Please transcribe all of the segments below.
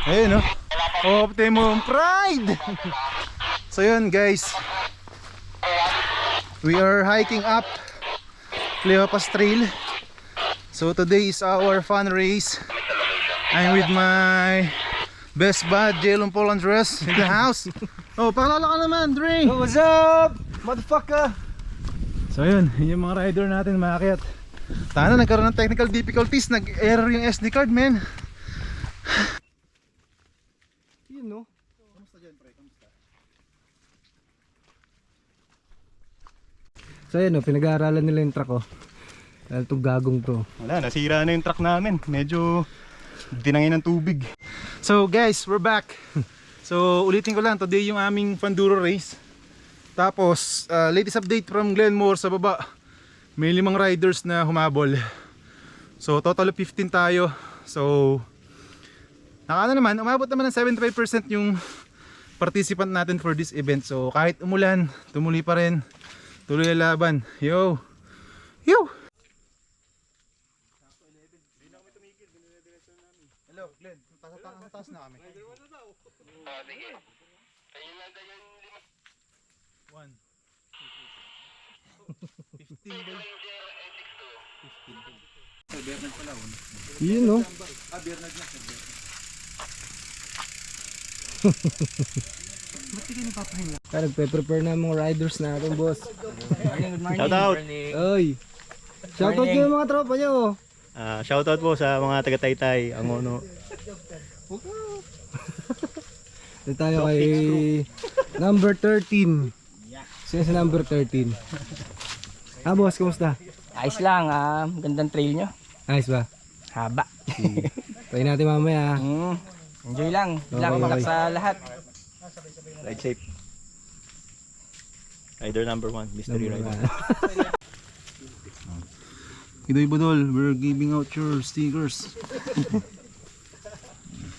Ayun, no? Optimum Pride! So yun guys, we are hiking up Cleopas Trail. So today is our fun race. I'm with my best bud, Jelon Paul Andres in the house. Oh, pakilala ka naman, Dre! Oh, what's up, motherfucker? So yun, yung mga rider natin maakyat. Tana, nagkaroon ng technical difficulties, nag-error yung SD card, man. Yun, no? Kamusta dyan, pre? Kamusta? So yun, no, pinag-aaralan nila yung truck, oh. Dahil itong gagong to. Wala, nasira na yung truck namin. Medyo dinangin ng tubig. So guys, we're back. So ulitin ko lang, today yung aming Panduro race. Tapos latest update from Glenmore sa baba. May 5 riders na humabol. So total of 15 tayo. So naman, umabot naman ng 75% yung participant natin for this event. So kahit umulan, tumuloy pa rin. Tuloy ang laban. Yo! Yo! Hello, Glenn. Taas na kami. Sige. Ayun lang tayo yung 1 15 boy. 15. Bernard pala. Yun, no? Bernard na. Kaya nagpe-prepare na mga riders natin, boss. Shout out! Oy! Shoutout nyo yung mga tropa nyo, oh. Shout out po sa mga taga-Taytay, Angono. Dito tayo kay number 13. Sino si number 13? Ah, boss, kumusta? Ayos lang, gandang trail nyo. Ayos ba? Haba. Try natin mamaya. Enjoy lang. Okay, Lang okay. sa lahat. Ride safe. Rider number 1, mystery rider. Kidoy Budol, we're giving out your stickers.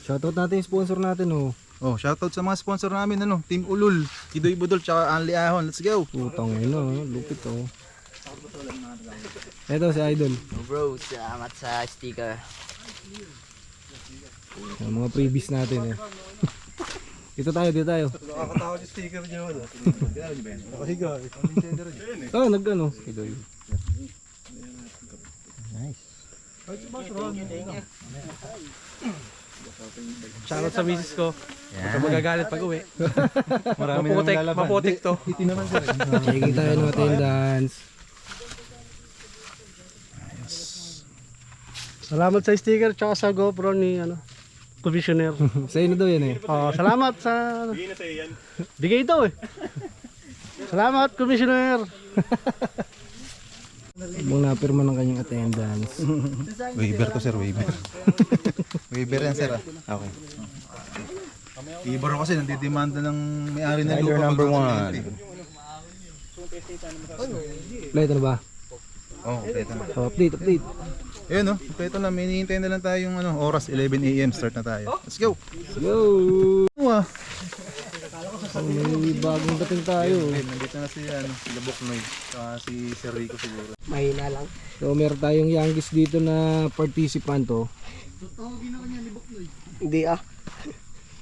Shoutout natin yung sponsor natin, oh. Oh, shoutout sa mga sponsor namin, ano, Team Ulul, Kidoy Budol, tsaka Anli Ahon. Let's go! Putang ina, oh. Lupit, oh. Ito si Idol. Bro, salamat sa sticker. Yung mga previous natin, eh. Dito tayo, dito tayo. Nakakatawa yung sticker niyo, ano? Nakahiga, eh. Oh, nag-ano? Kidoy. Shoutout sa misis ko. Baka magagalit pag uwi. Marami na Maputik, lalaban. maputik to. Titi naman sir. Checking tayo ng attendance. Salamat sa sticker tsaka sa GoPro ni Commissioner. Sa'yo na daw yan, eh. Salamat sa... Bigay ito eh. Salamat Commissioner. Mung napirma ng kanyang attendance. Waiver to sir, waiver. Waiver yan sir, ah. Okay. Ibaro kasi nandidemanda ng may-ari ng Rider lupa. number pag- 1. Play ito na ba? Oh, ito na. Oh, update. Ayun, no? Ito na, may hinihintay na lang tayong oras, 11 AM, start na tayo. Let's go! Yo! Wow! May bagong dating tayo. Nandito na si Laboknoy, saka si Sir Rico siguro. Mahina lang. So meron tayong youngest dito na participant, oh. Hindi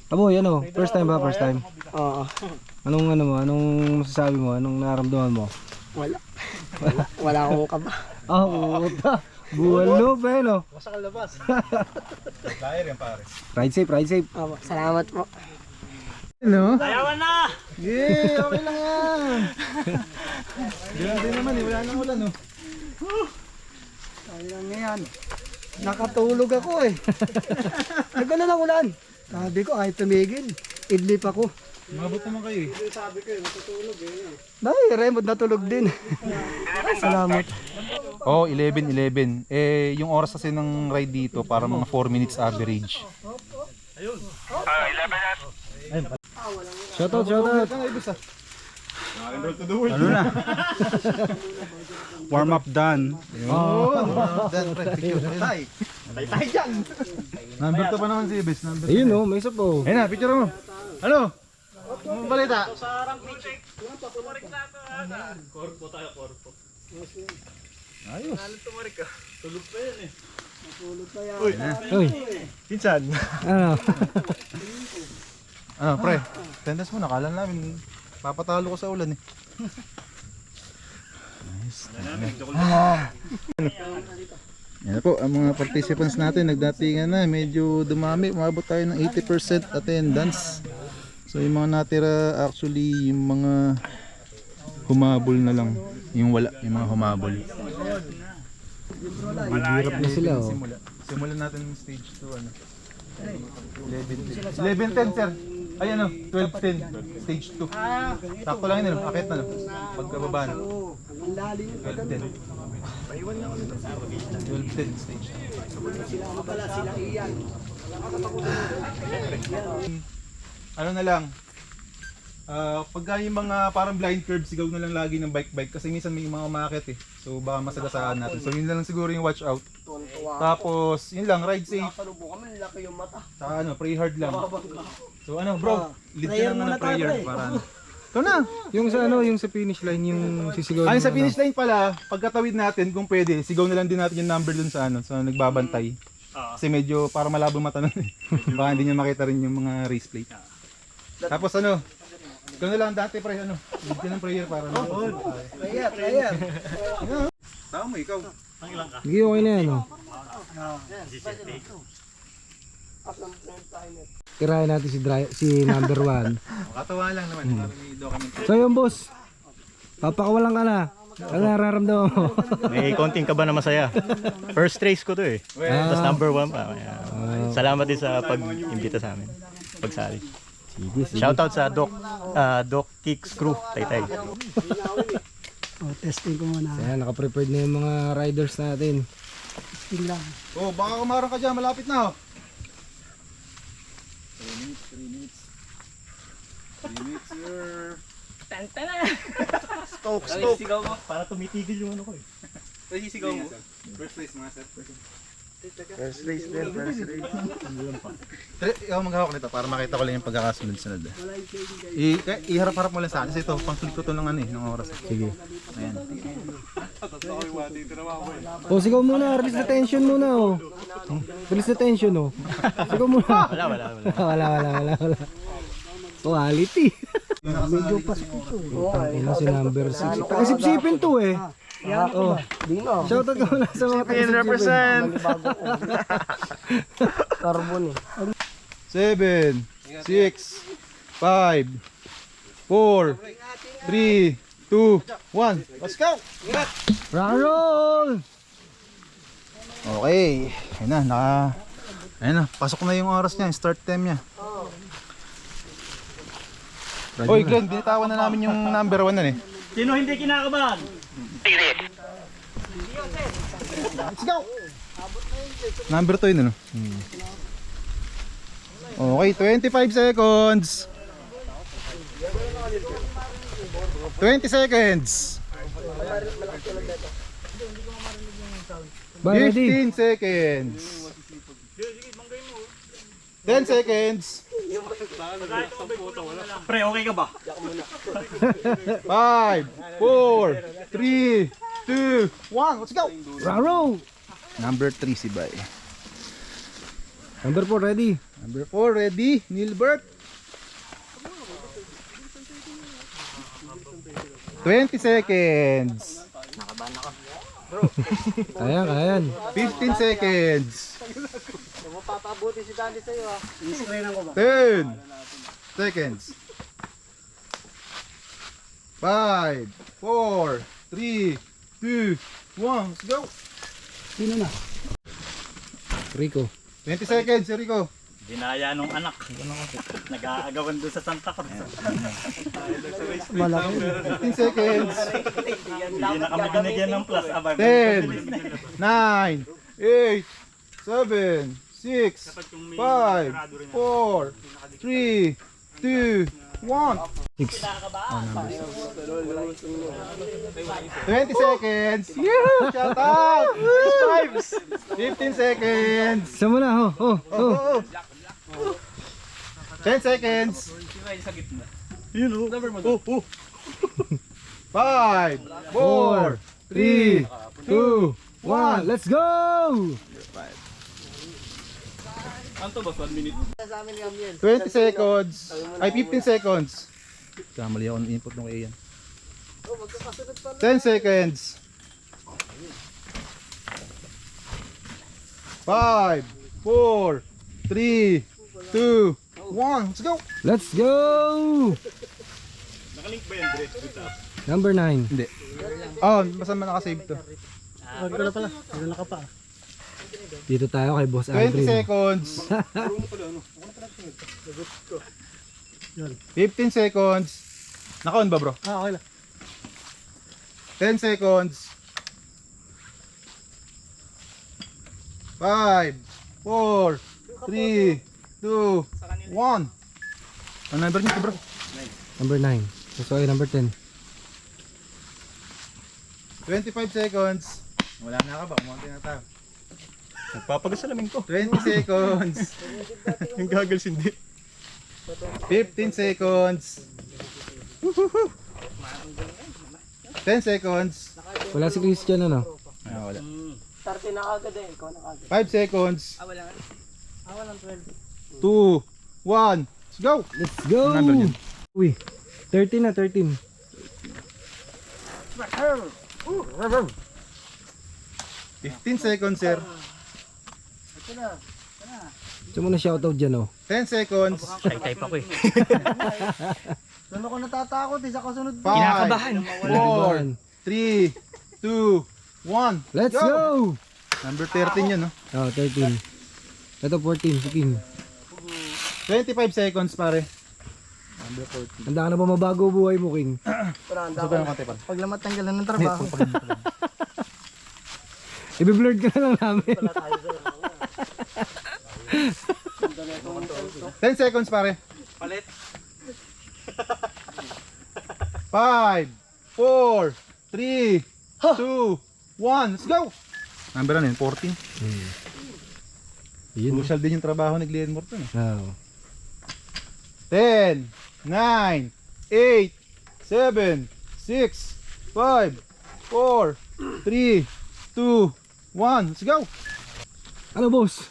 Abo, yan, oh. First time ba? First time? Oo. Anong masasabi mo? Anong naramdaman mo? Wala akong kaba. Ah, puta. Buwalo ba yun, oh. Flyer yan pare. Ride safe. Salamat po. Ano? Ayawan na! Yeah, okay lang yan! Grabe naman eh, wala nang ulan oh. Ayun ngayon. Nakatulog ako eh. Nagano ng ulan. Sabi ko ay tumigil. Idlip ako. Mabot naman kayo eh. Dahil Raymond natulog din. Salamat. Oh, 11. Eh, yung oras kasi ng ride dito para mga 4 minutes average. Shoutout. Ano na? Warm up done. Oh, dan pre, picture. Tay dyan. Number 2 pa naman si Ibis, number 2. Ayun, oh. May isa po. Ayun na, picture mo. Ano? Ano balita? Ayos. Uy, Pinsan. ano? Ano, pre? Tendas mo, nakala namin papatalo ko sa ulan eh. Nice. Yan po, ang mga participants natin nagdatingan na, medyo dumami, umabot tayo ng 80% attendance. So yung mga natira actually yung mga humabol na lang, yung wala, yung mga humabol. Hirap na sila oh. Simulan natin yung stage 2 ano. 11:10 sir. Ay ano, 12:10 stage 2. Sakto lang yun, akit na lang. Pagkababa na. 12:10. 12:10 stage 2. Ano na lang, pagka yung mga parang blind curve, sigaw na lang lagi ng bike kasi minsan may mga umakit eh. So baka masagasaan natin. So yun lang siguro yung watch out. Tapos yun lang, ride safe. Saka ano, pray hard lang. So ano bro, lead ka lang ng prayer para ano. Ito na! Yung sa ano, yung sa finish line, yung sisigaw. Ayun sa finish line pala, pagkatawid natin kung pwede, sigaw na lang din natin yung number dun sa ano, sa nagbabantay. Kasi medyo para malabo mata nun eh. Baka hindi niya makita rin yung mga race plate. Tapos ano, ikaw na lang dati pre, ano, lead ka ng prayer para ano. Prayer. Tama mo, ikaw. Hindi, okay na yan oh. Tirahin natin si number 1. Katawa lang naman, para may document. So yun boss, papakawalan ka na. Ano nararamdaman mo? May konting kaba na masaya. First race ko to eh. Tapos number 1 pa. Kaya, salamat din sa pag-imbita sa amin. Pagsali. Shoutout sa Doc Kicks Crew, Taytay. Oh, testing ko muna. Ayan, naka-prepared na yung mga riders natin. Testing lang. Oh, baka kumarang ka dyan, malapit na oh. 3 minutes here. Sigaw mo. Para tumitigil yung ano ko eh. Sigaw mo. First place mga sir. First race din, first race. Ikaw maghawak nito para makita ko lang yung pagkakasunod-sunod. Iharap-harap mo lang sa akin kasi ito, pang-click ko to ng ano eh, ng oras. Sige. Ayan. Oh, sigaw muna, release the tension muna oh. Release the tension oh. Sigaw muna. Wala. Quality. Medyo pasko to. Ina si number 6. Taga-sipsipin to eh. Oh. Shoutout ka muna sa mga taga-sipsipin. Carbon eh. 7, 6, 5, 4, 3, 2, 1. Let's go! Roll! Okay. Ayun na, ayun na, pasok na yung oras niya, yung start time niya. Oy Glenn, binitawan na namin yung number 1 na eh. Sino hindi kinakabahan? Let's go! Number 2 yun ano? Okay, 25 seconds. 20 seconds. Bye, ready? 15 seconds. 10 seconds. Pre, okay ka ba? 5, 4, 3, 2, 1. Let's go! Roll! Number 3 si Bay. Number 4 ready? Number 4 ready, Nilbert. 20 seconds. Ayan. 15 seconds. Mapapabuti si Dandy sa'yo ah. 10 seconds. 5, 4, 3, 2, 1. Let's go! Sino na? Rico. 20 seconds, Rico. Dinaya nung anak. Nag-aagawan doon sa Santa Cruz. Malaki. 15 seconds. Hindi na kami binigyan ng plus. 10, 9, 8, 7, 6, 5, 4, 3, 2, 1. 6. 20 seconds. Yoo! Shout out! 15 seconds. Isa mo na, oh. 10 seconds. Yun o. 5, 4, 3, 2, 1, let's go! 20 seconds. Ay, 15 seconds. Kamali ako ng input ng Ian. 10 seconds. 5, 4, 3, 2, 1. Let's go! Let's go! Number 9. Hindi. Oh, basta man nakasave to. Wag ko na pala. Wala ka pa. Dito tayo kay Boss 20 Aldrin. seconds. 15 seconds. Naka-on ba bro? Okay lang. 10 seconds. 5, 4, 3, 2, 1. Ang number niyo bro? Number 9. So, number 10. 25 seconds. Wala na ka ba? Kumunti na tayo. Nagpapagasalamin ko. 20 seconds. Yung goggles hindi. 15 seconds. 10 seconds. Wala si Christian ano? Ah, wala. Starte na kagad eh. Ikaw na kagad. 5 seconds. Walang 12. 2, 1. Let's go! Let's go! Ang number niyan? Uy, 13 na, 13. 15 seconds, sir. Gusto mo na shoutout dyan oh. 10 seconds. Type ako eh. Doon ako natatakot eh sa kasunod. 5, 4, 3, 2, 1. Let's go! Number 13 yun, no? Oh, 13. Ito 14, si King. 25 seconds, pare. Handa ka na ba mabago buhay mo, King? Paranda Gusto ko. ko yung konti, pare. Paglamat tanggalan ng trabaho. Ibi-blurred ka na lang namin. 10 seconds, pare. Palit. 5, 4, 3, 2, 1. Let's go! Number ano yun? 14. Yun. Crucial din yung trabaho ni Glenmore to. Oh. 10, 9, 8, 7, 6, 5, 4, 3, 2, 1. Let's go! Ano, boss?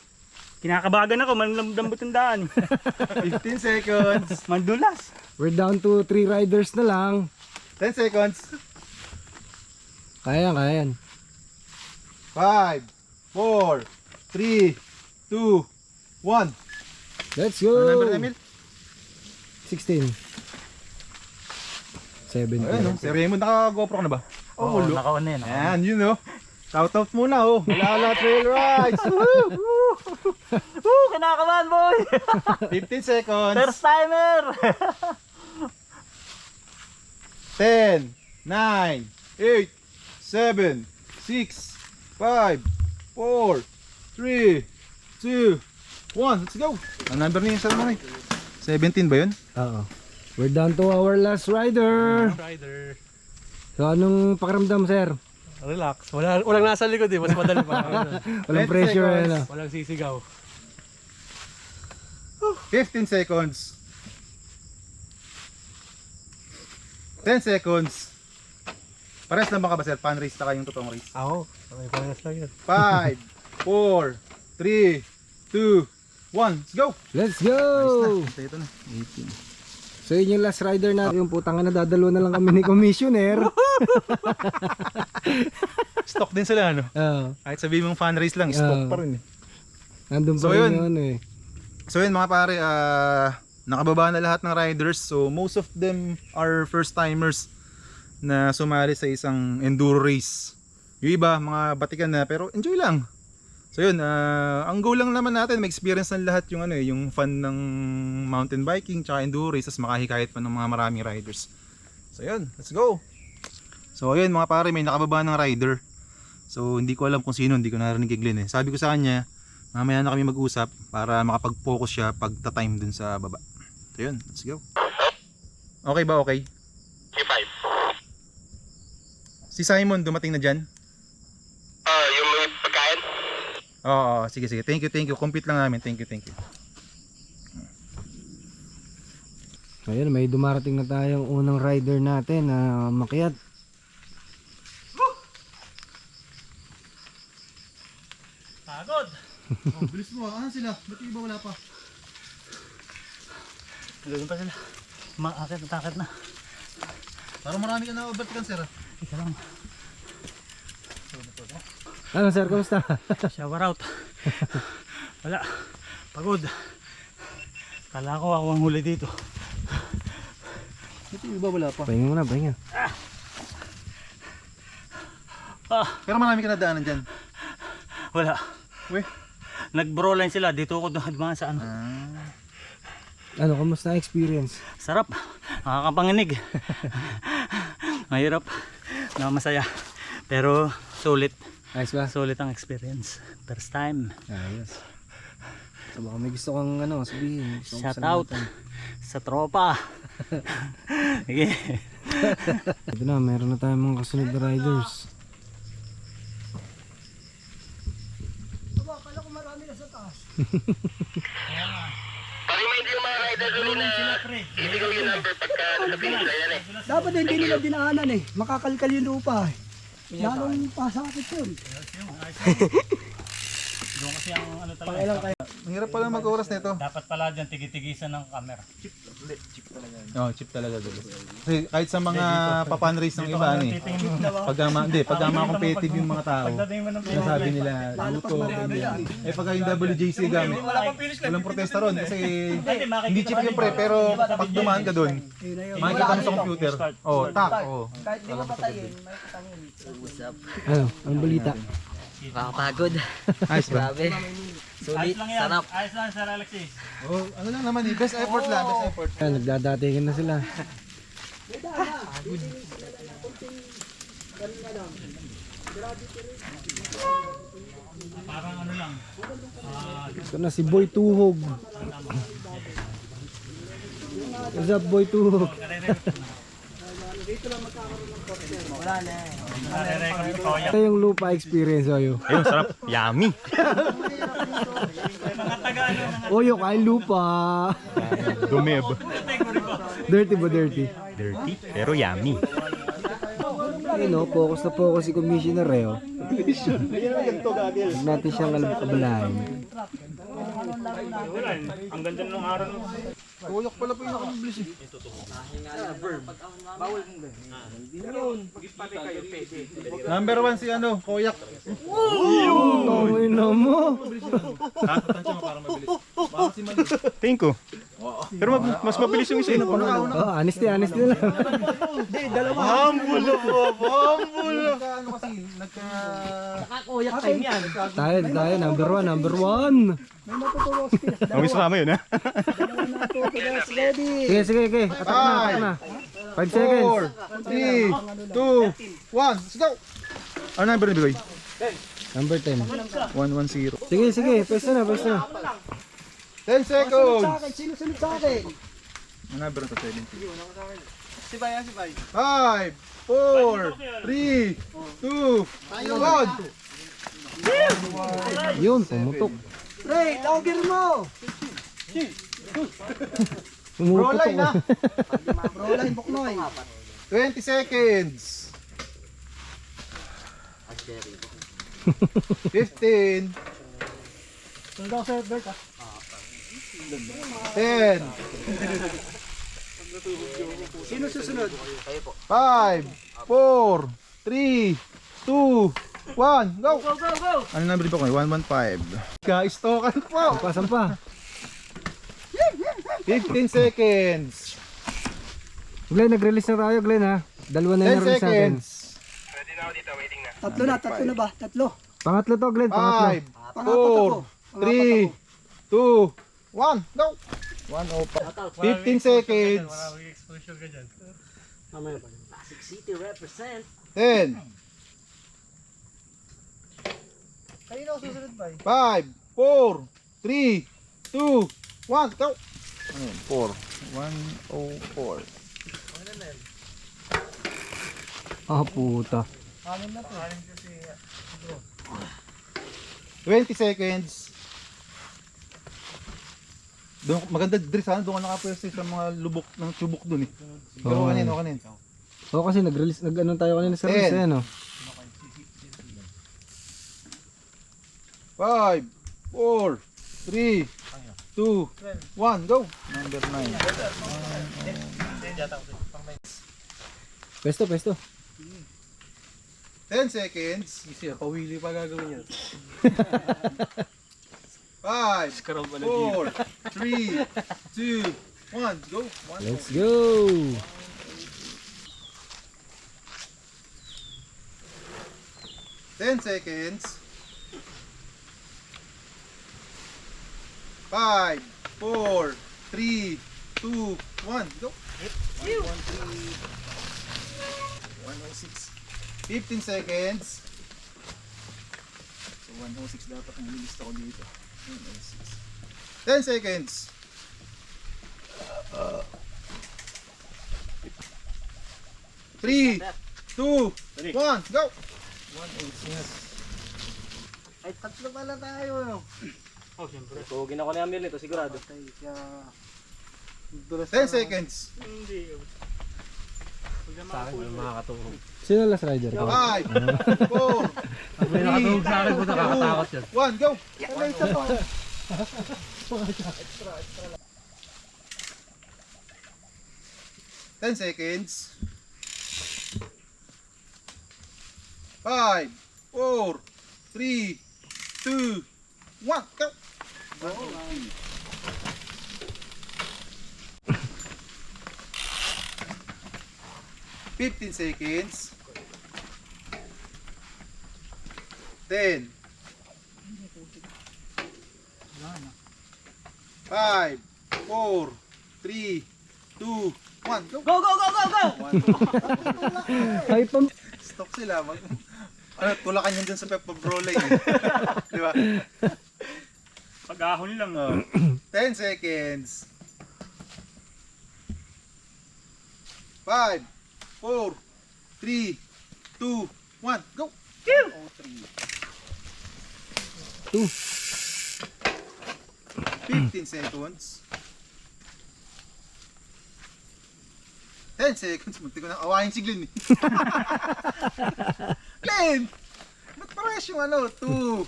Kinakabagan ako, manlambot yung daan. 15 seconds. Mandulas. We're down to 3 riders na lang. 10 seconds. Kaya yan. 5, 4, 3, 2, 1. Let's go! Ano number na, Emil? 16. 17. Ayun, no? Si Raymond, naka-GoPro ka na ba? Oo, naka-on na yan. Ayan, yun, no? Shout-out muna, oh. Wala trail rides. Kinakabahan, boy! 15 seconds. First timer! 10, 9, 8, 7, 6, 5, 4, 3, 2, 1. Let's go. Ang number niya sa naman eh. 17 ba yun? Oo. We're down to our last rider. Rider. So, anong pakiramdam, sir? Relax. Walang nasa likod eh. Mas madali pa. Walang 20 pressure, seconds. ano? Walang sisigaw. 15 seconds. 10 seconds. Pares lang ba ka ba, sir? Fan race na kayong totoong race. Ako. Okay, parehas lang yun. 5, 4, 3, 2, 1. Let's go! Let's go! Ito na. 18. So, yun yung last rider na. Yung putang na dadalo na lang kami ni Commissioner. Stock din sila, ano? Oo. Kahit sabihin mong fan race lang, stock Oo. pa rin eh. Nandun pa So, rin yun. yung ano eh. So yun mga pare, nakababa na lahat ng riders. So most of them are first timers na sumali sa isang enduro race. Yung iba, mga batikan na, pero enjoy lang. So yun, ang goal lang naman natin, ma-experience ng lahat yung, ano, yung fun ng mountain biking tsaka enduro race, tapos makahikayat pa ng mga maraming riders. So yun, let's go! So yun mga pare, may nakababa ng rider. So hindi ko alam kung sino, hindi ko narinig kay Glenn eh. Sabi ko sa kanya, mamaya na kami mag-usap para makapag-focus siya pagta-time dun sa baba. So yun, let's go. Okay ba, okay? Q5. Si Simon, dumating na dyan? Yung may pagkain? Oo, sige, sige. Thank you. Compete lang namin. Thank you. Ayun, may dumarating na tayong unang rider natin na makiat. Pagod! Oh, bilis mo. Ano sila? Ba't yung iba wala pa? Doon pa sila. Maakit at akit na. Parang marami ka na overtikan, sir. Isa lang. Ano sir, kamusta? Shower out. Wala. Pagod. Kala ko ako ang huli dito. Ba't yung iba wala pa? Pahinga muna, pahinga. Pero marami ka na daanan dyan. Wala. Weh? Nag-bro line sila. Dito ako dumadaan sa ano. Ano, kamusta ang experience? Sarap. Nakakapanginig. Mahirap. Na masaya. Pero sulit. Ayos ba? Sulit ang experience. First time. Ayos. So baka may gusto kang ano, sabihin. Gusto kong Shout out sa tropa. Sige. Ito na, meron na tayong mga kasunod na riders. Akala ko marami na sa taas. Pa-remind yung mga rider ko na iligaw yung number pagka nasa finish line yan eh. Dapat hindi nila dinaanan eh. Makakalkal yung lupa eh. Lalong pasakit yun. Doon kasi ang ano talaga. Ang hirap pala mag-oras nito. Dapat pala dyan tigitigisan ng camera. Oo, cheap talaga doon. Kasi kahit sa mga papan race ng iba, pagka competitive yung mga tao, sinasabi nila, luto, ganyan. Eh pagka yung WJC gamit, walang protesta ron kasi hindi cheap yung pre, pero pag dumaan ka doon, makikita mo sa computer, Kahit di mo patayin, may patangin. Ano, ang balita? Nakakapagod. Ayos ba? Grabe. Sulit, sarap. Ayos lang, Sir Alexis. Oh, ano lang naman eh, best effort lang, best effort. Ayan, nagdadatingan na sila. Parang ano lang. Ito na si Boy Tuhog. What's up, Boy Tuhog? Nare-record ko. Ito yung lupa experience, Oyo. Ayun, sarap. Yummy. Oyo, kain lupa. Dumib. Dirty ba dirty? Dirty, pero yummy. Ayun o, focus na focus si Commissioner eh. Oh. Huwag natin siyang abalahin. Ang ganda ng araw. Kuyak pala po yung nakabilis eh. Number 1 si ano, Koyak. Tawin na mo. Tansya mo para mabilis. Baka si Mali. Tingin ko. Pero mas mabilis yung isa. Oh, honesty na lang. Humble po, humble. Ano kasi, Nakakuyak time yan. Tayo, number one. May matutulong speed. Ang gusto kama yun, ha? Ready. Sige. Atak na. 5 seconds. 4, 3, 2, 1, let's go! Ano number nabigay? Number 10. 110. Sige. Pwesto na. 10 seconds! Sino sunod sa akin? Ano number na to? 70. Si Bay. 5, 4, 3, 2, 1! Yun, pumutok. Ray, logger mo! Roll line na! Roline, Buknoy. 20 seconds! 15. Sunod ako sa Bert ah. 10. Sino susunod? 5, 4, 3, 2, 1, go! Ano number ba kayo? 115. Ka-stokan po! Sampa. 15 seconds. Glenn, nag-release na tayo, Glenn ha. Dalawa na 10 yung release natin. seconds. Ready na ako dito, waiting na. Tatlo na ba? Tatlo. Pangatlo to, Glenn, pangatlo. 5, 4, 3, 2, 1, go! 105. 15 seconds. Pasig City represent. 10. Kanino ako susunod ba? 5, 4, 3, 2, 1, go! Ano yun? 4. 104. Ah, puta. 20 seconds. Doon, maganda diri sana doon ka nakapwesto sa mga lubok ng tubok doon eh. Pero Oo. kanin. Oo, kasi nag-ano tayo kanina sa release 10. eh, no? 5, 4, 3, 2, 1, go! Number 9. Pesto. 10 seconds. Easy, pawili pa gagawin yan. 5, 4, 3, 2, 1, go! Let's go! 10 seconds. 5, 4, 3, 2, 1, go! 106. 15 seconds. So 106 dapat ang nilista ko dito. 106. 10 seconds. 3, 2, 1, go! 106. Ay, tatlo pala tayo. No? Tugin ako ni Amir nito, sigurado. 10 seconds. Sa akin, walang makakatulog. Sino last rider ko? 5, 4, May nakatulog sa akin, kung nakakatakot yan. 1, go! Wala isa pa. 10 seconds. 5, 4, 3, 2, 1, go! 15 seconds. 10. 5, 4, 3, 2, 1, go! Go, go, go, go, go! Ay, pam... Stop sila. Tulakan yun dun sa Pep Broly. Di ba? Pag-ahon lang. 10 seconds. 5, 4, 3, 2, 1, go! 15 seconds. 10 seconds. Munti ko nang awahin si Glenn. Glenn! Ba't parehas yung 2,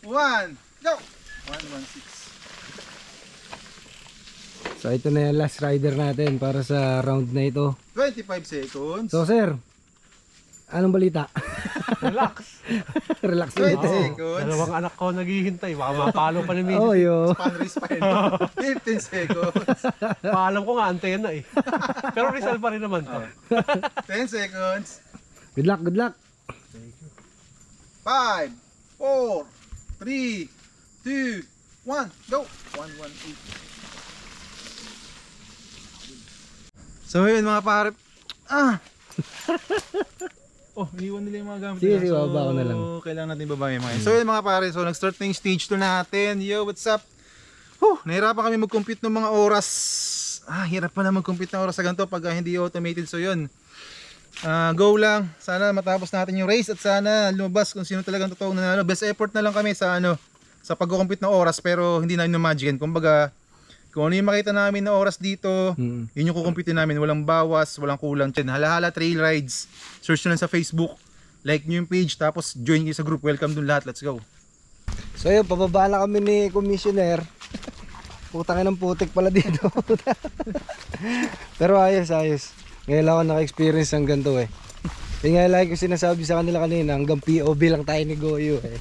1, go! 116. So ito na yung last rider natin para sa round na ito. 25 seconds. So sir, anong balita? Relax. Relax 20 dito. seconds. Dalawang anak ko naghihintay. Baka mapalo pa ni Minnie. Oh, yo. Panris pa yun. 15 seconds. Paalam ko nga, antena eh. Pero Rizal pa rin naman to. 10 seconds. Good luck, good luck. 5, 4, 3, 2, 1, go! 118. So yun mga pare. Oh, iniwan nila yung mga gamit. Sige, nila. sige, baba ko na lang. Kailangan natin bababa yung mga yun. So yun mga pare, so nag-start na yung stage 2 natin. Yo, what's up? Nahirapan kami mag-compute ng mga oras. Hirap pa na mag-compute ng oras sa ganito pag hindi automated. So yun, go lang. Sana matapos natin yung race at sana lumabas kung sino talagang totoong nanalo. Best effort na lang kami sa sa pag-compute ng oras pero hindi namin na-magican. Kumbaga, kung ano yung makita namin na oras dito, yun yung kukumpitin namin. Walang bawas, walang kulang. Halahala Trail Rides. Search nyo lang sa Facebook. Like nyo yung page, tapos join nyo sa group. Welcome dun lahat. Let's go. So yun, pababa na kami ni Commissioner. Putang ng putik pala dito. Pero ayos. Ngayon lang ako naka-experience ng ganito eh. Yung nga like ko sinasabi sa kanila kanina, hanggang POV lang tayo ni Goyo eh.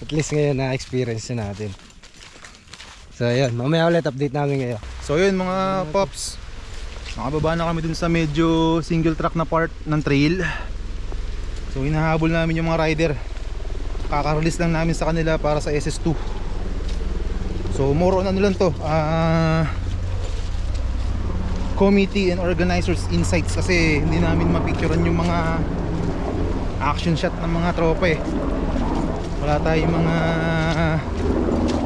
At least ngayon na-experience na natin. So ayun, mamaya ulit update namin ngayon. So yun mga pops, nakababa na kami dun sa medyo single track na part ng trail. So hinahabol namin yung mga rider. Kaka-release lang namin sa kanila para sa SS2. So more on ano lang to, committee and organizers insights kasi hindi namin mapicturean yung mga action shot ng mga tropa eh. Wala tayong mga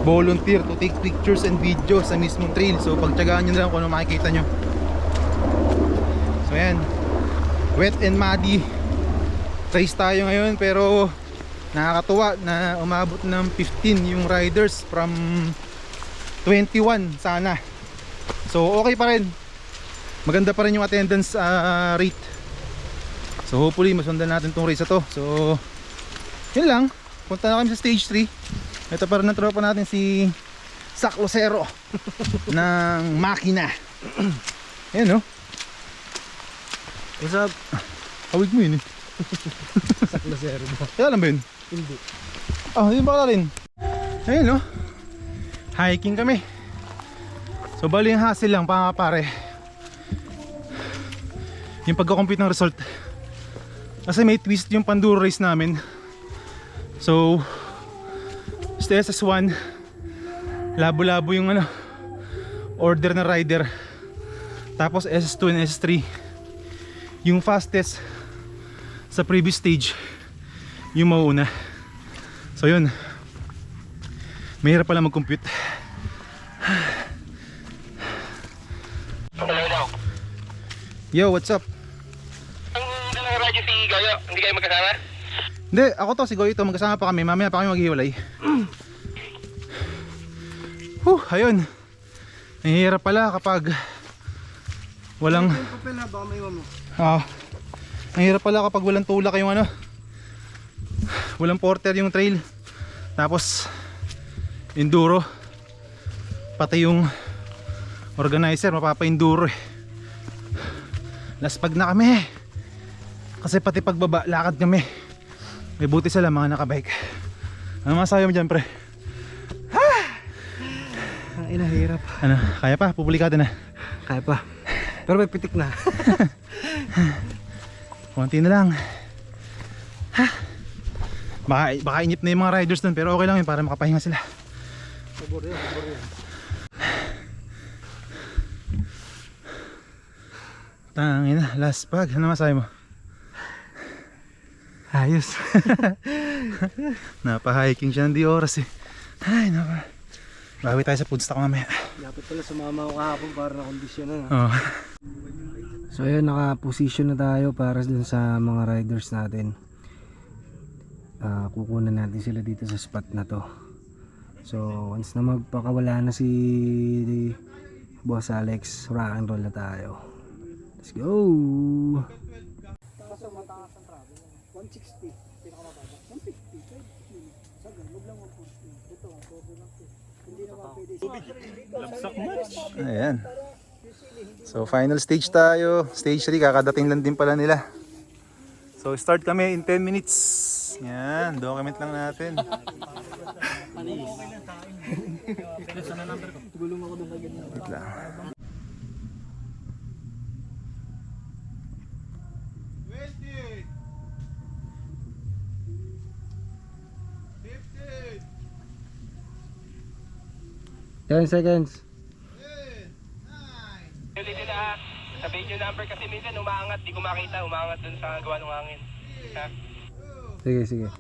volunteer to take pictures and videos sa mismong trail. So pagtyagaan nyo na lang kung ano makikita nyo. So yan, wet and muddy race tayo ngayon pero nakakatuwa na umabot ng 15 yung riders from 21 sana. So okay pa rin, maganda pa rin yung attendance rate. So hopefully masundan natin tong race na to. So yun lang, punta na kami sa stage 3. Ito pa rin ang tropa natin si Saklosero ng makina. Ayan, no? What's up? Hawig mo yun eh. Saklosero ba? Kaya alam ba yun? Hindi. Hindi ba rin? Ayun, no? Hiking kami. So bali yung hassle lang pare, yung pagka-compute ng result. Kasi may twist yung Panduro race namin. So sa SS1 labo-labo yung order na rider. Tapos SS2 and SS3 yung fastest sa previous stage yung mauna. So yun, mahirap pala mag-compute. Yo, what's up? Ang dalang radyo si Goyo, hindi kayo magkasama? Hindi, ako to, si Goy ito, magkasama pa kami, mamaya pa kami maghiwalay. Ayun. Nahihirap pala kapag walang... Papel na, baka may mo. Nahihirap pala kapag walang tulak yung walang porter yung trail. Tapos enduro, pati yung organizer mapapa-enduro eh. Laspag na kami kasi pati pagbaba lakad kami. May buti sila mga nakabike. Ano masasabi mo dyan, pre? Ay, nahirap. Ano, kaya pa? Pupulikado na? Kaya pa. Pero may pitik na. Konti na lang. Baka inip na yung mga riders dun, pero okay lang yun para makapahinga sila. Sabor yan, sabor yan. Tangina, last pag. Ano masabi mo? Ayos. Napa-hiking siya ng di oras eh. Ay, napa. Bawi tayo sa food stock mamaya. Dapat pala sumama ako kahapon para na-kondisyon na. Oh. So ayun, naka-position na tayo para dun sa mga riders natin. Kukunan natin sila dito sa spot na to. So once na magpakawala na si Boss Alex, rock and roll na tayo. Let's go! 160, pinakamababa. 150, sa ganun lang 140. Ito, ang todo lang to. Hindi naman pwede. Ayan. So final stage tayo. Stage 3, kakadating lang din pala nila. So start kami in 10 minutes. Yan, document lang natin. Wait lang. Ten seconds. Ulitin na ha. Sabihin yung number kasi minsan umaangat, di ko makita, umaangat dun sa gawa ng hangin. Ha? Sige, sige.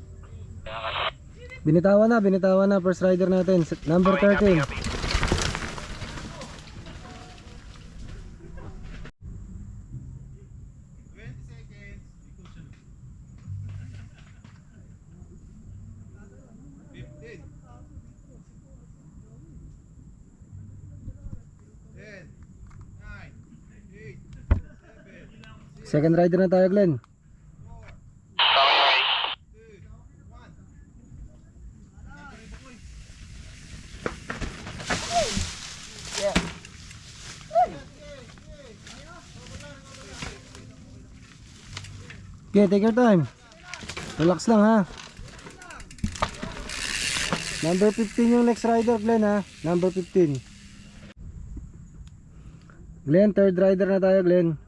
Binitawan na first rider natin, number 13. Second rider na tayo, Glenn. Okay, take your time. Relax lang ha. Number 15 yung next rider, Glenn ha. Number 15. Glenn, third rider na tayo, Glenn.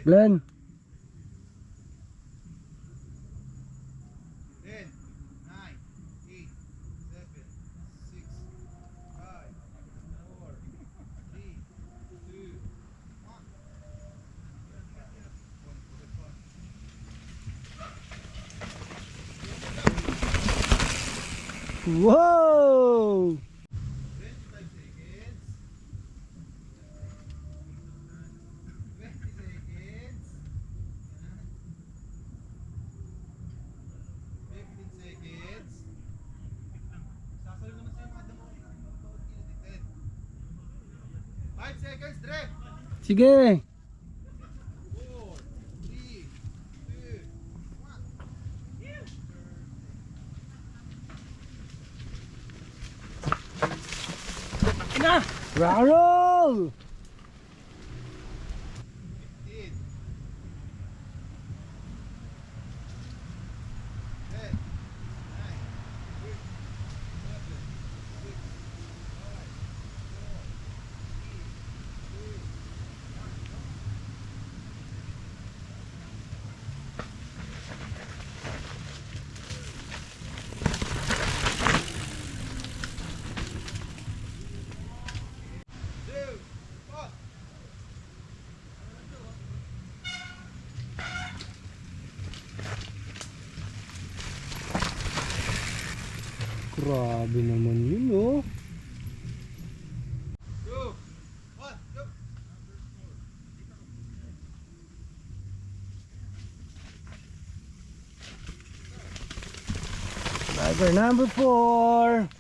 Glenn. Whoa! Sige. Rock and roll! Grabe naman yun, oh. Driver number 4.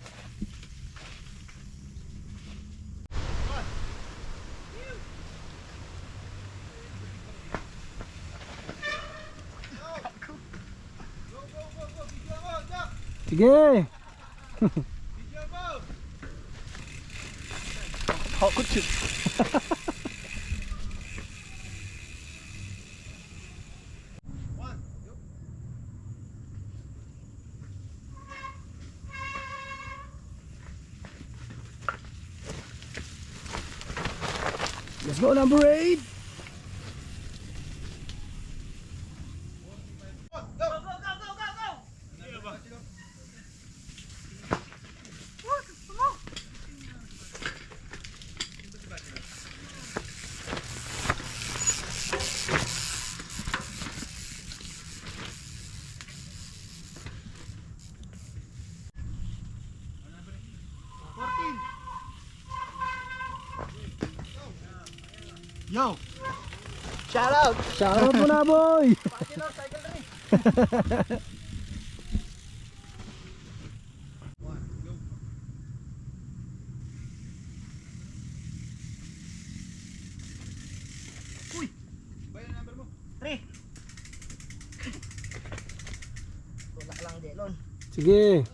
Sige. Let's go number 8. Yo! Shout out mo na, boy. Bayan ang number mo. 3. Tulak lang, Jelon. Sige.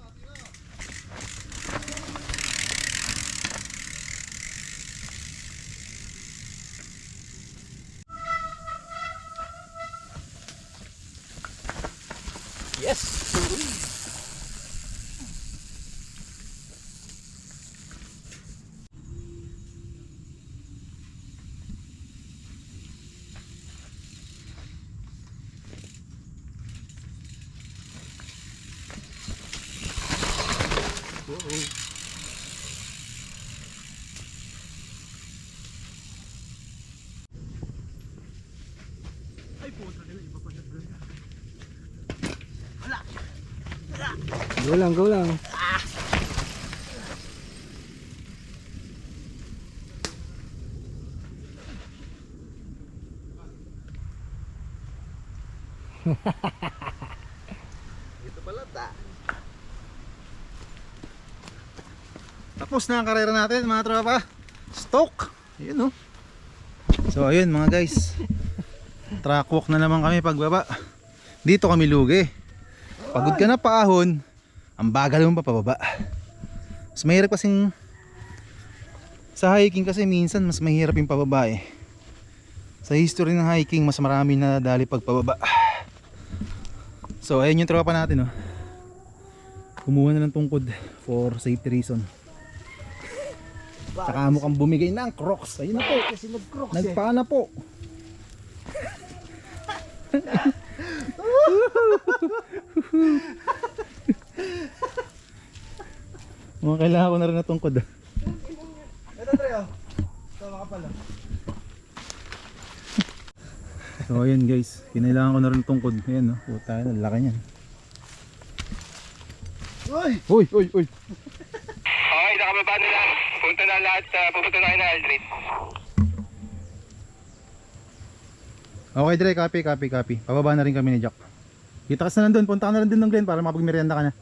Go lang, go lang. Tapos na ang karera natin mga tropa. Stock. Ayun oh. So ayun mga guys. Track walk na naman kami pagbaba. Dito kami lugi. Pagod ka na paahon, ang bagal mo pa pababa. Mas mahirap kasing sa hiking kasi minsan mas mahirap yung pababa eh. Sa history ng hiking mas marami na dali pagpababa. So ayun yung tropa natin oh. Kumuha na ng tungkod for safety reason. Saka mukhang bumigay ng Crocs. Ayun na po. Kasi nag-crocs Nagpaana po. Mga kailangan ko na rin na tungkod. Ito, Treo. Tama ka pala. So ayun guys, kinailangan ko na rin tungkod. Ayan no, puta na, laki niyan. Uy! Uy! Okay, nakababa na lang. Punta na lahat sa, pupunta na kayo na Aldrin. Okay Dre, copy. Pababa na rin kami ni Jack. Kita ka na nandun, punta ka na rin din ng Glen para makapagmerienda ka na.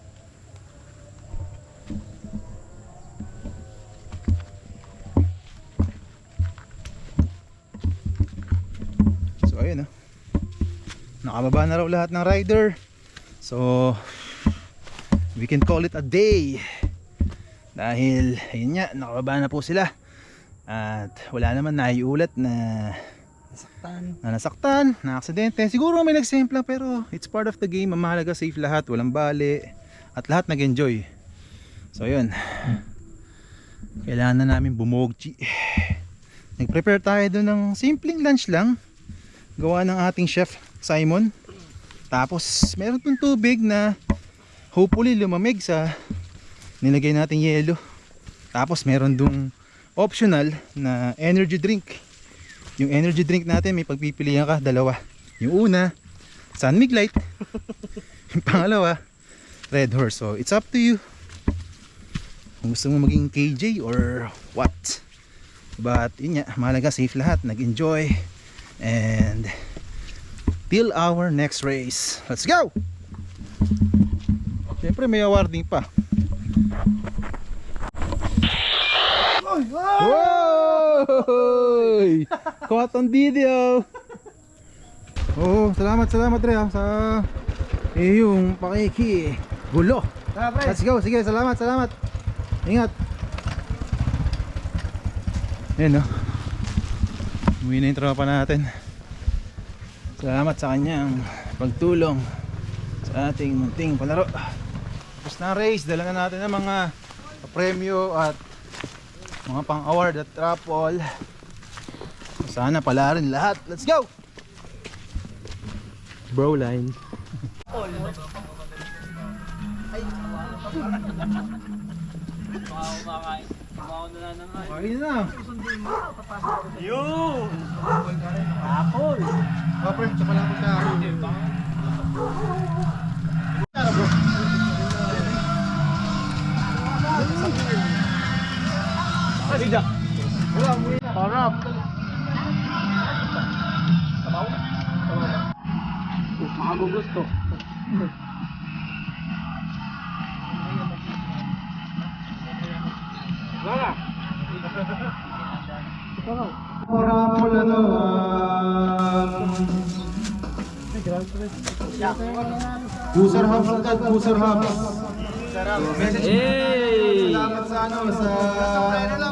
Nakababa na raw lahat ng rider. So we can call it a day. Dahil ayun nga, nakababa na po sila. At wala naman naiulat na nasaktan, na aksidente. Siguro may nagsemplang pero it's part of the game. Ang mahalaga safe lahat, walang bali at lahat nag-enjoy. So yun, kailangan na namin bumogji. Nag-prepare tayo doon ng simpleng lunch lang, gawa ng ating chef Simon. Tapos meron pong tubig na hopefully lumamig sa nilagay nating yelo. Tapos meron dong optional na energy drink. Yung energy drink natin may pagpipilian ka, dalawa. Yung una, San Mig Light. Yung pangalawa, Red Horse. So it's up to you kung gusto mo maging KJ or what. But yun nga, mahalaga safe lahat, nag-enjoy. And till our next race. Let's go! Siyempre may awarding pa. Whoa! Caught on video. Oh, salamat Re sa yung pakiki. Gulo. Let's go. Sige, salamat. Ingat. Yan no. Umuwi na yung tropa natin. Salamat sa kanyang pagtulong sa ating munting palaro. Tapos na race, dala na natin ang mga premyo at mga pang-award at raffle. Sana pala rin lahat. Let's go! Bro line. Ayun na. Yun! Apol! Oh, pre, tsaka lang ako siya. Harap! Makagugusto. Wala! Raffle ano. Booster Hubs agad, Booster Hubs. Salamat sa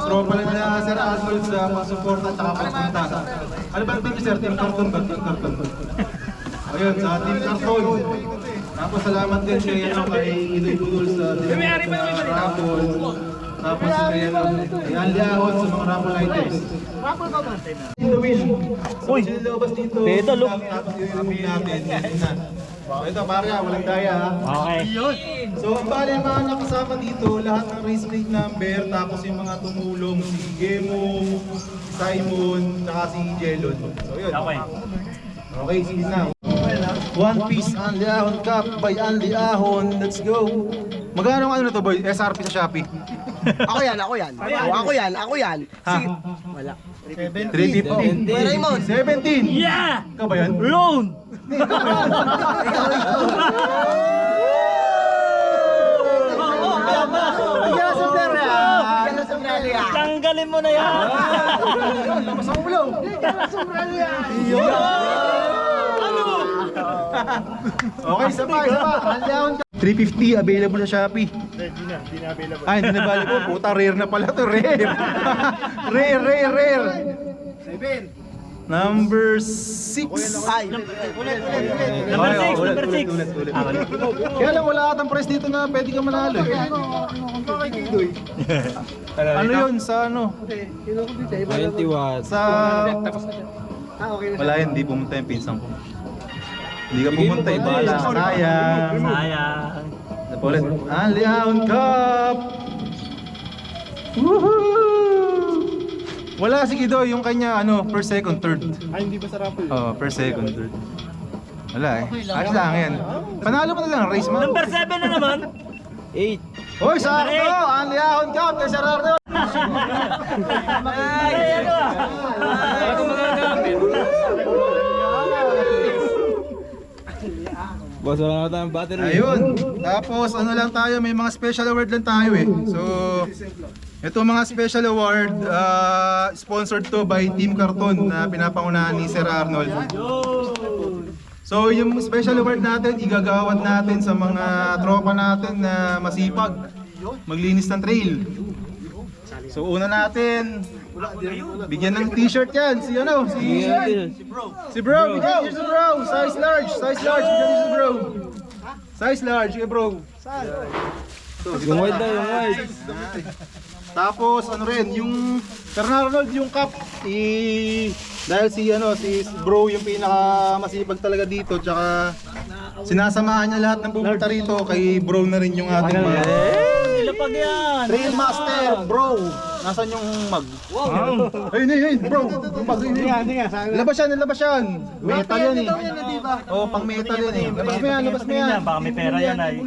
tropa nila Sir Arnold sa pag-support at saka pagpunta. Ano ba ang team sir? Team Carton ba? Team Carton. Ayun, sa Team Carton. Tapos salamat din kay Idoy Budol sa raffle. Tapos kay Andy Ahon sa mga raffle items. In the wheel. Uy! Sinilabas dito. Pedo, look. Tapos yung natin. Ito, Maria, walang daya ha. Okay. So, ang bali yung mga nakasama dito, lahat ng race plate number, tapos yung mga tumulong, si Gemo, si Simon, saka si Jelon. So, yun. Okay. Okay, sige na. One Piece Anli Ahon Cup by Anli Ahon. Let's go. Magkano ang ano na to, boy? SRP sa Shopee. Ako yan. Sige. Wala. 350. Raymond. 17. Yeah! Ikaw ba yan? Loan! Tanggalin mo na yan! Okay, isa pa. Anli Ahon Cup. 350 available sa Shopee. Hindi na available. Ay, hindi na available. Puta, rare na pala to. Rare. Rare. 7. Number 6. Ay. Number 6. Ulit. Kaya lang wala atang price dito na pwede ka manalo. Ano yun sa ano? 20 watts. Sa... Wala yun, hindi pumunta yung pinsan ko. Hindi ka pumunta, iba lang. Sayang. Ulit. Anli Ahon Cup! Woohoo! Wala si Kido, yung kanya ano, per second, third. Ay, hindi ba sa raffle? Oh, per second, third. Wala eh. Ayos lang yan. Panalo mo na lang, race mo. Number 7 na naman! 8. Hoy, sakto! Anli Ahon Cup kay Sir Arnold! Ay, ano ah? Boss, wala na tayong battery. Ayun. Tapos ano lang tayo, may mga special award lang tayo eh. So, ito mga special award, sponsored to by Team Carton na pinapangunahan ni Sir Arnold. So yung special award natin, igagawad natin sa mga tropa natin na masipag maglinis ng trail. So una natin, bigyan ng t-shirt yan, si ano, si bro, bigyan niyo si bro, size large, bigyan niyo si bro. Size large, bro. Yung wide daw, yung wide. Tapos ano rin, yung Sir Arnold, yung cup, dahil si bro yung pinaka masipag talaga dito, tsaka sinasamahan niya lahat ng pupunta rito, kay bro na rin yung ating Ilapag yan. Trail Master, bro. Nasaan yung mag? Wow. Ayun, bro. Yung mag. Labas yan. Metal yan eh. Oh, pang metal yan eh. Labas mo yan. Baka may pera yan ay.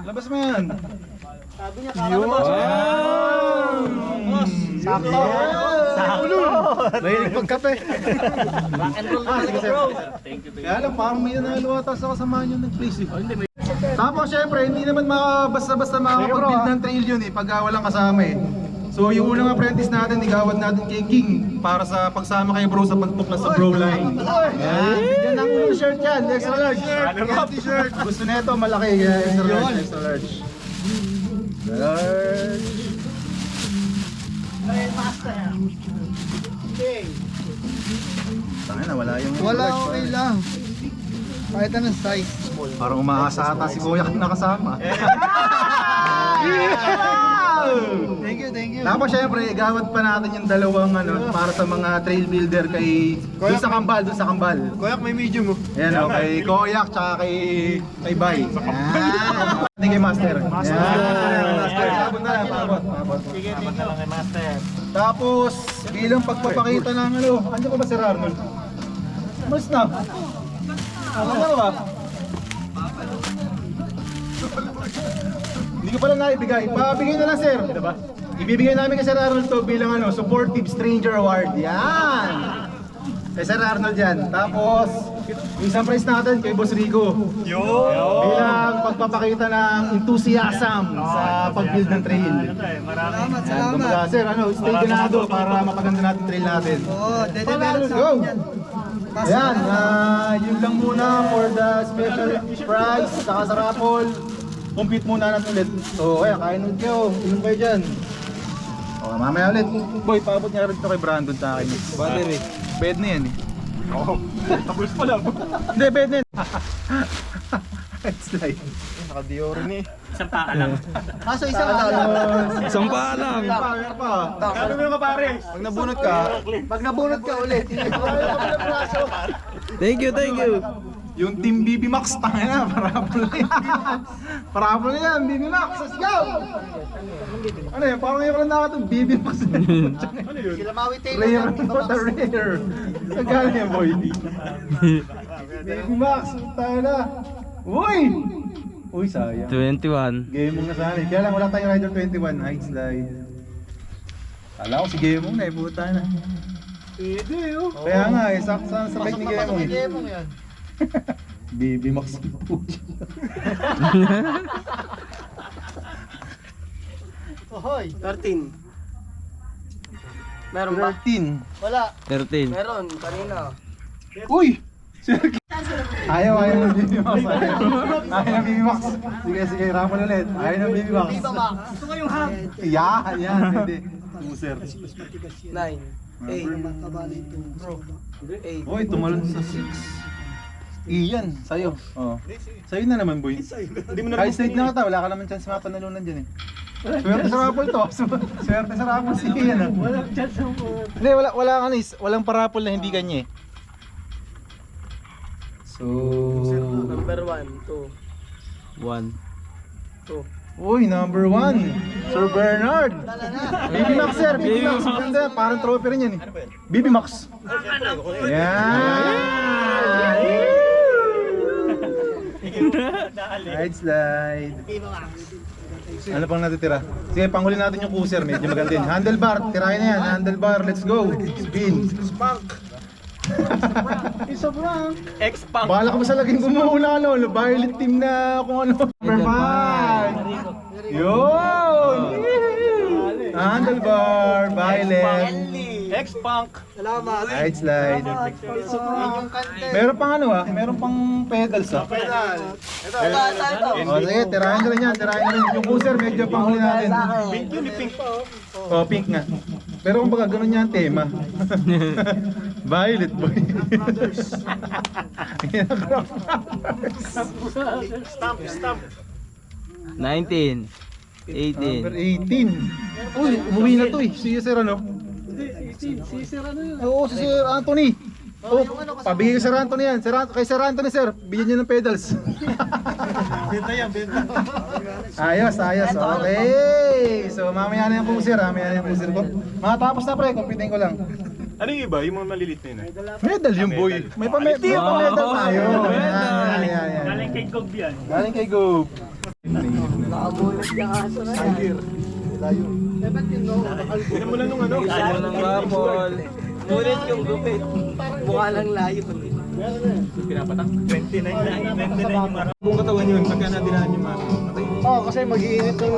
Labas mo yan. Sakto. Mahilig magkape. Rock and roll na bro. Kaya lang, parang may nanalo ata sa kasamahan yun ng place eh. Tapos syempre, hindi naman basta-basta makakapag-build ng trail yun eh, pag walang kasama eh. So yung unang apprentice natin, igawad natin kay King para sa pagsama kay bro sa pagtuklas sa bro line. Yan, bigyan ng ulong shirt yan, extra large. T-shirt. Gusto nito malaki, kaya extra large. Large. Tangina, wala yung... Wala, okay lang. Kahit anong size. Parang umaasa ata si Kuya kung nakasama. Thank you. Tapos syempre, igawad pa natin yung dalawang para sa mga trail builder kay doon sa Kambal. Kuya, may medium mo. Ayan o, kay Koyak tsaka kay Bay. Hindi kay Master. Master. Paabot na lang, paabot. Sige, abot na lang kay Master. Tapos, bilang pagpapakita ng ano ko ba si Arnold? Mas na. Ano ba? Hindi ko pala naibigay. Pabigay na lang, sir. Diba? Ibibigay namin kay Sir Arnold to bilang Supportive Stranger Award. Yan! Kay Sir Arnold yan. Tapos, yung isang prize natin kay Boss Rico. Bilang pagpapakita ng enthusiasm sa pag-build ng trail. Salamat. Sir, stay ganado para mapaganda natin trail natin. Oo, dedevelop Go! namin yan. Ayan, yun lang muna for the special prize saka sa raffle. Compete muna natin ulit. So, kaya kain ulit kayo. Inom kayo dyan. O, mamaya ulit. Boy, paabot niya rin ito kay Brandon sa akin. Battery. Bed na yan eh. Oo. Tapos pa lang. Hindi, bed na yan. It's like... Naka-Dior ni. Isang paa lang. Kaso isang ano. Isang paa lang. Meron pa. Ano mo yung kapare? Pag nabunot ka, Pag nabunot ka ulit, Thank you. yung Team BB Max, tangina, parapol na yan. Parapol na yan, BB Max, let's go! Ano yun, parang ngayon ko lang nakatong BB Max. Ano yun? sila Maui Taylor Rare ng for the rare. Nagkala yan, boy. BB Max, tayo na. Uy! Uy, sayang. 21. Gamong na sana eh. Kaya lang wala tayong Rider 21, height slide. Kala ko si Gamong na, ibuta na. Pwede oh. Kaya nga eh, sa bike ni Gamong eh. Gemong yan. BB Max po. Ohoy. 13. Meron ba? 13. Wala. 13. Meron, kanina. Uy! Ayaw ng BB Max. Ayaw ng BB Max. Sige, rapan ulit. Ayaw ng BB Max. Viva Max. Gusto ko yung hang. Yan, hindi. Loser. 9. 8. Kabali ito. Bro. 8. Uy, tumalon sa 6. Iyan, sa'yo. Oh. Sa'yo na naman, boy. High slide na ka, wala ka naman chance mapanalunan dyan eh. Swerte sa raffle to. Swerte sa raffle si Ian. Walang chance mo. Hindi, wala ka nis. Walang paraffle na hindi kanya eh. So... Number 1, 2. 1. 2. Uy, number 1. Sir Bernard. BB Max, sir. BB Max. Maganda, parang trophy rin yan eh. BB Max. Yan. Slide, slide. Ano pang natitira? Sige, panghuli natin yung cruiser. Medyo maganda yun. Handlebar, tirahin na yan. Handlebar, let's go. Spin. Isa bro. X-Punk. Bahala ka ba sa laging gumuhula Violet team na kung ano. Number 5. Yun! Handlebar, Violet. Next punk. Salamat. Slide. Inyong content. Meron pang ano meron pang pedals Pedal. O sige, tirahin nyo rin yan, tirahin nyo rin. Yung booster medyo panghuli natin. Pink yun, pink. Oh, pink nga. Pero kung baga ganun yan ang tema. Violet boy. Stamp. 19, 18. Number 18. Uy, umuwi na to eh. Si Sir ano? Si Sir ano yun? Oo, si Sir Anthony. Oh, pabigay ko Sir Anthony yan. Kay Sir Anthony, sir, bigyan niyo ng pedals. Benta yan, benta. Ayos. Okay. So, mamaya na yung booster, mamaya na yung booster ko. Matapos na pre, computing ko lang. Ano yung iba? Yung mga malilit na yun eh? Medal yung boy. May pa-medal tayo. Yan. Galing kay Gob yan. Galing kay Gob. Nakabulit yung aso na yan. Tignan mo lang nung ano. Ayaw ng rapol. Ngunit yung gupit. Mukha lang layo. Pinapatak. 29 yung mara. Kung katawan yun, pagka nadinaan yung mga Oo, kasi mag-iinit yung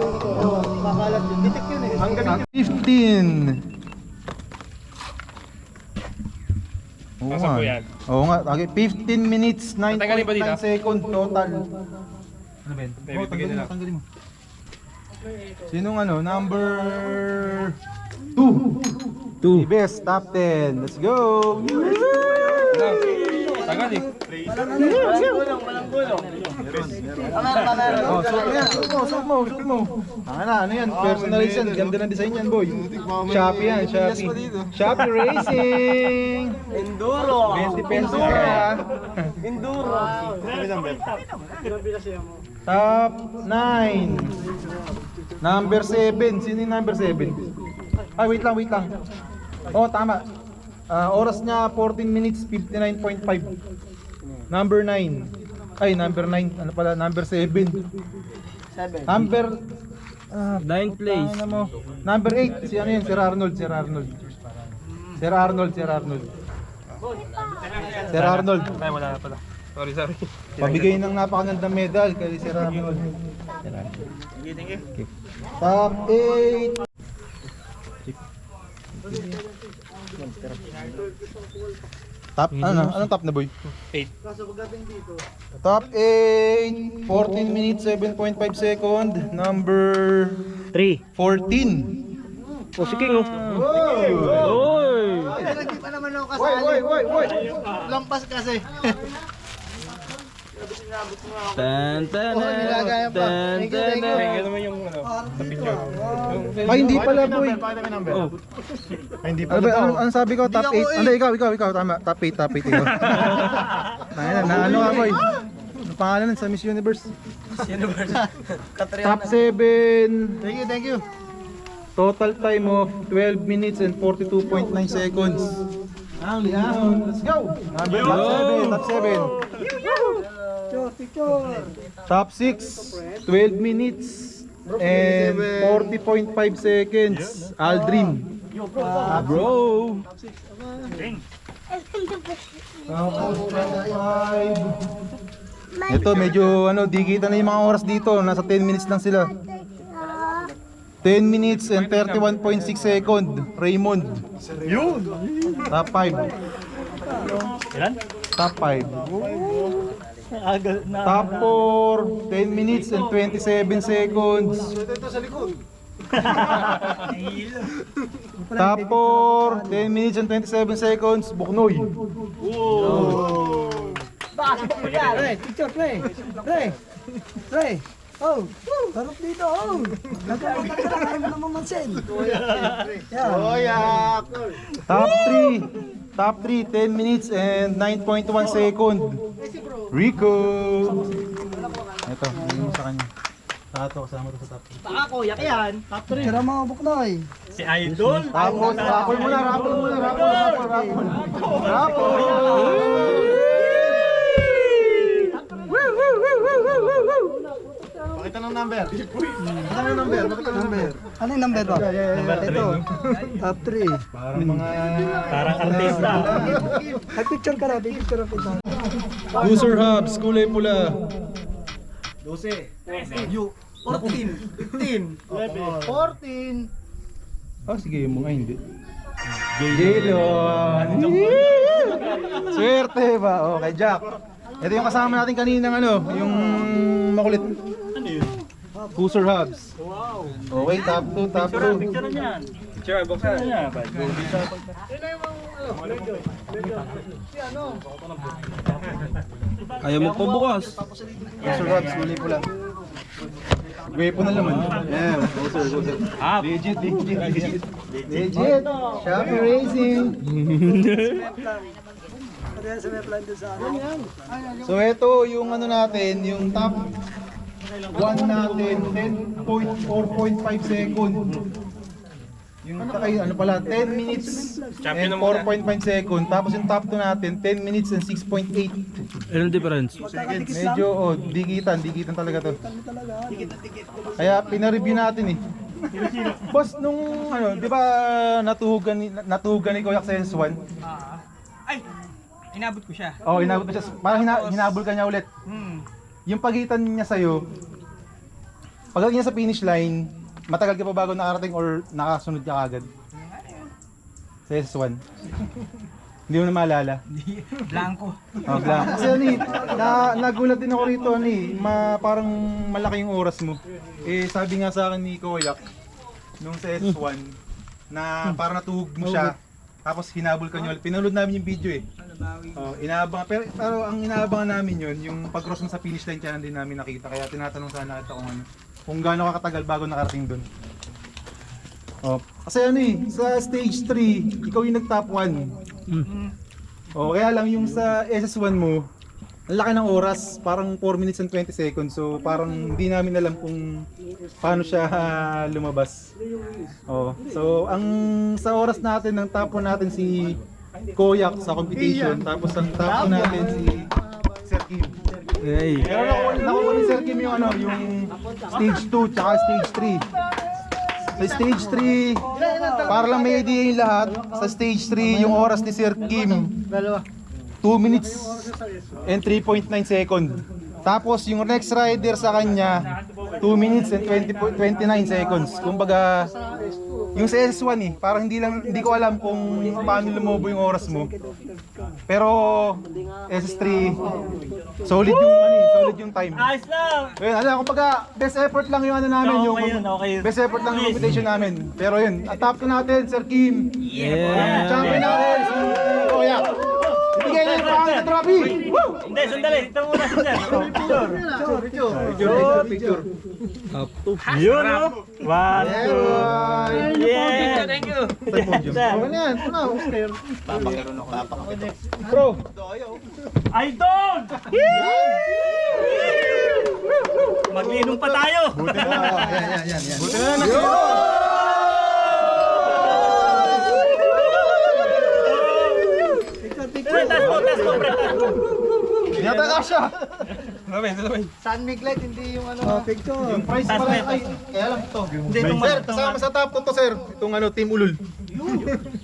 makalat yun. Detect yun eh. ang galing. 15. Oo nga. Oo nga. Okay, 15 minutes, 9.9 seconds total. Ano ba yun? Oo, tanggalin mo. Sinong ano? Number 2. Best top 10. Let's go! Tagal eh. Oh, suot mo. Ano yan? Personalize yan. Ganda ng design yan, boy. Shopee yan, Shopee. Shopee Racing! Enduro. 20 pesos ka. Enduro. Top 9. Number 7. Sino yung number 7? Ay, wait lang. Oh, tama. Oras niya 14 minutes 59.5. Number 9. Ay, number 9. Ano pala? Number 7. Number 9th place. ano mo? Number 8. Si ano yun? Sir Arnold. Sir Arnold. Ay, wala na pala. Sorry. Pabigay ng napakagandang medal kay Sir Arnold. Thank you. Top 8. Top, anong top na boy? 8. Top 8, 14 minutes, 7.5 second. Number 3. 14. O si King oh. Wow! Hindi pa naman ako kasali. Wait. Lampas kasi. Tan tan nilagayan pa. Thank you. naman yung ano. Ay, hindi pala boy. Ay, hindi Ano ba, ano sabi ko? Top 8? Hindi, ikaw, tama. Top 8 ikaw. Na ano nga boy? Ano pangalan nun sa Miss Universe? Top 7. Thank you. Total time of 12 minutes and 42.9 seconds. Let's go! Top 7. Top 6, 12 minutes and 40.5 seconds. Aldrin. Bro! Ito medyo di kita na yung mga oras dito. Nasa 10 minutes lang sila. 10 minutes and 31.6 second. Raymond. Yun! Top 5. Ilan? Top 5. Top 4, 10 minutes and 27 seconds. Top 4, 10 minutes and 27 seconds. Buknoy. Picture, Pre. Oh, harap dito. Oh. Nagkakita ka na kayo naman mansin. Yan. Top 3, 10 minutes and 9.1 second. Rico. Ito, hindi mo sa kanya. Tato kasama to sa top 3. Baka kuya yan. Picture mo, Buknoy. Si Idol. Tapos, rapol muna. Pakita ng number. Ano yung number ba? Ito. Top 3. Parang mga... Parang artista. Picture ka na. Picture kita. User Hubs, kulay pula. 14. Oh, sige yung mga hindi. Jaylon. Swerte ba? Okay, Jack. Ito yung kasama natin kaninang yung makulit. Ano yun? Cruiser hubs. Wow. Okay, top 2, top 2. Picture na yan. Picture, buksan na yan. Ayaw mo pabukas. Cruiser hubs, muli po lang. Gwepo na naman. Yeah, cruiser. Legit. Legit. Shopee Racing. So ito yung natin, yung top 1 natin, 10.4.5 second. Yung pala, 10 minutes and 4.5 second. Tapos yung top 2 natin, 10 minutes and 6.8. Anong difference? Medyo, dikitan talaga to. Kaya pina-review natin eh. Boss, nung di ba natuhugan ni Kuya sa S1? Ay! Inabot ko siya. Oh, inabot mo siya. Parang hinabol ka niya ulit. Yung pagitan niya sa'yo, pagdating niya sa finish line, matagal ka pa bago nakarating or nakasunod ka agad? Sa S1. Hindi mo na maalala? Blanco. Oh, blanco. Kasi nagulat din ako rito, parang malaki yung oras mo. Eh, sabi nga sa akin ni Koyak, nung sa S1, na parang natuhog mo siya, tapos hinabol ka niyo. Pinanood namin yung video eh. Oh, pero ang inaabangan namin yun, yung pag-cross mo sa finish line, kaya din namin nakita. Kaya tinatanong sana kita kung gaano ka katagal bago nakarating doon. Oh, kasi sa stage 3, ikaw yung nag-top 1. Oh, kaya lang yung sa SS1 mo, ang laki ng oras, parang 4 minutes and 20 seconds. So parang hindi namin alam kung paano siya lumabas. Oh, so ang sa oras natin ng top 1 natin si Koyak sa competition, tapos ang top 2 natin si Sir Kim. Hey. Pero nakuha ni Sir Kim yung stage 2 tsaka stage 3. Sa stage 3, para lang may idea yung lahat, sa stage 3 yung oras ni Sir Kim 2 minutes and 3.9 second. Tapos yung next rider sa kanya 2 minutes and 29 seconds. Kumbaga yung sa S1 parang hindi ko alam kung paano lumobo yung oras mo. Pero S3 solid yung time. Ayos lang! Kumbaga best effort lang yung namin, Okay. best effort lang yung competition namin. Pero yun, at top 2 natin, Sir Kim. Yeah. Champion natin, si Koyak. Ibigay na yung pangalan na trophy. Woo! Hindi, sandali. Ito muna si Sir. Picture. Yun, no? 1, 2. Yeah! Thank you. Okay na yan, ito na, Oscar. Bro. Idol! Maglinom pa tayo! Yan. Buti na Tas mo. Yata ka siya. San Miguel, hindi yung picture. Yung price pala, kaya lang ito. Sir, kasama sa top 2 to, sir. Itong Team Ulul.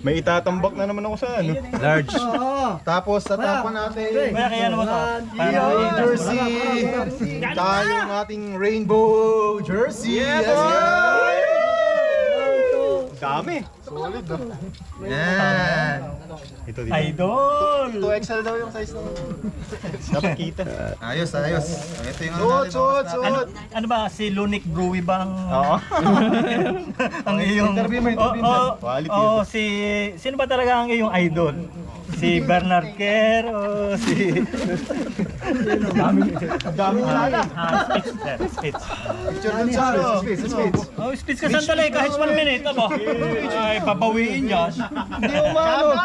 May itatambak na naman ako sa Large. Tapos sa top 1 natin, Kaya naman to. yung jersey. Tayo yung ating rainbow jersey. Yes, dami. Solid, no? Yan. Ito dito. Idol! 2XL daw yung size ng dapat kita. Ayos. Ito yung suot. Ano ba? Si Lunik Brewy bang? Oo. Ang iyong... Interview mo. Quality. Sino ba talaga ang iyong idol? Si Bernard Kerr o si... Dami na. Spitz. Picture dun sa Spitz. Oh, Spitz ka sandali kahit 1 minute. Aba, ay pabawiin yan. Hindi umano.